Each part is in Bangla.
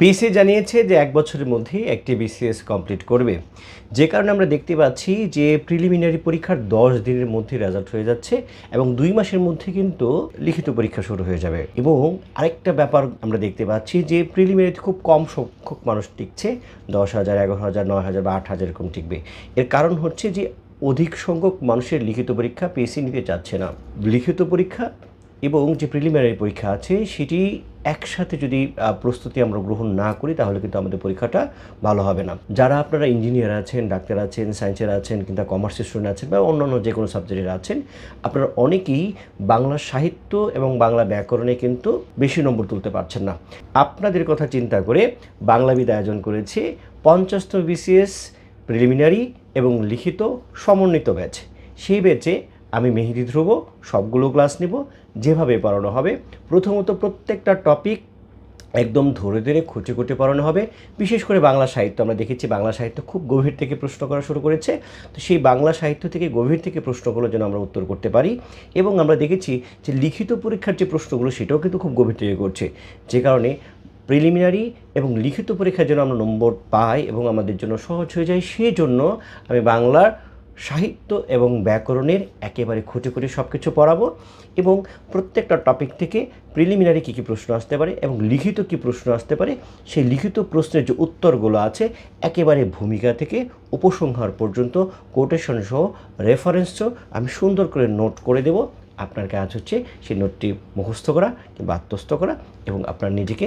পিএসসি জানিয়েছে যে ১ বছরের মধ্যেই একটি বিসিএস কমপ্লিট করবে। যে কারণে আমরা দেখতে পাচ্ছি যে প্রিলিমিনারি পরীক্ষার ১০ দিনের মধ্যে রেজাল্ট হয়ে যাচ্ছে এবং ২ মাসের মধ্যে কিন্তু লিখিত পরীক্ষা শুরু হয়ে যাবে। এবং আরেকটা ব্যাপার আমরা দেখতে পাচ্ছি যে প্রিলিমিনারিতে খুব কম সংখ্যক মানুষ টিকছে, ১০,০০০, ১১,০০০, ৯,০০০ বা ৮,০০০ এরকম টিকবে। এর কারণ হচ্ছে যে অধিক সংখ্যক মানুষের লিখিত পরীক্ষা পিএসসি নিতে চাচ্ছে না। লিখিত পরীক্ষা এবং যে প্রিলিমিনারি পরীক্ষা আছে সেটি একসাথে যদি প্রস্তুতি আমরা গ্রহণ না করি তাহলে কিন্তু আমাদের পরীক্ষাটা ভালো হবে না। যারা আপনারা ইঞ্জিনিয়ার আছেন, ডাক্তার আছেন, সায়েন্সের আছেন কিংবা কমার্সের স্টুডেন্ট আছেন বা অন্যান্য যে কোনো সাবজেক্টের আছেন, আপনারা অনেকেই বাংলা সাহিত্য এবং বাংলা ব্যাকরণে কিন্তু বেশি নম্বর তুলতে পারছেন না। আপনাদের কথা চিন্তা করে বাংলাবিদ আয়োজন করেছে ৫০তম বিসিএস প্রিলিমিনারি এবং লিখিত সমন্বিত ব্যাচ। সেই ব্যাচে আমি মেহেদি ধ্রুব সবগুলো ক্লাস নেব, যেভাবে পড়ানো হবে। প্রথমত প্রত্যেকটা টপিক একদম ধরে ধরে খুঁটে খুঁটে পড়ানো হবে। বিশেষ করে বাংলা সাহিত্য আমরা দেখেছি বাংলা সাহিত্য খুব গভীর থেকে প্রশ্ন করা শুরু করেছে। তো সেই বাংলা সাহিত্য থেকে গভীর থেকে প্রশ্নগুলো যেন আমরা উত্তর করতে পারি। এবং আমরা দেখেছি যে লিখিত পরীক্ষার যে প্রশ্নগুলো সেটাও কিন্তু খুব গভীর থেকে করছে, যে কারণে প্রিলিমিনারি এবং লিখিত পরীক্ষার জন্য আমরা নম্বর পাই এবং আমাদের জন্য সহজ হয়ে যায়। সেই জন্য আমি বাংলার সাহিত্য এবং ব্যাকরণের একেবারে খুঁটে খুঁটে সব কিছু পড়াবো এবং প্রত্যেকটা টপিক থেকে প্রিলিমিনারি কী কী প্রশ্ন আসতে পারে এবং লিখিত কী প্রশ্ন আসতে পারে সেই লিখিত প্রশ্নের যে উত্তরগুলো আছে একেবারে ভূমিকা থেকে উপসংহার পর্যন্ত কোটেশন সহ রেফারেন্স সহ আমি সুন্দর করে নোট করে দেব। আপনার কাজ হচ্ছে সেই নোটটি মুখস্থ করা কিংবা আত্মস্থ করা এবং আপনার নিজেকে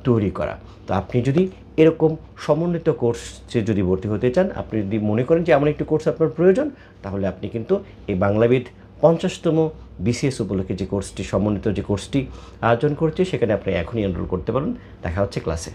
তৈরি করা। তো আপনি যদি এরকম সমন্বিত কোর্সে যদি ভর্তি হতে চান, আপনি যদি মনে করেন যে এমন একটি কোর্স আপনার প্রয়োজন, তাহলে আপনি কিন্তু এই বাংলাবিদ ৫০তম বিসিএস উপলক্ষে যে কোর্সটি সমন্বিত যে কোর্সটি আয়োজন করছে সেখানে আপনি এখনই এনরোল করতে পারেন। দেখা হচ্ছে ক্লাসে।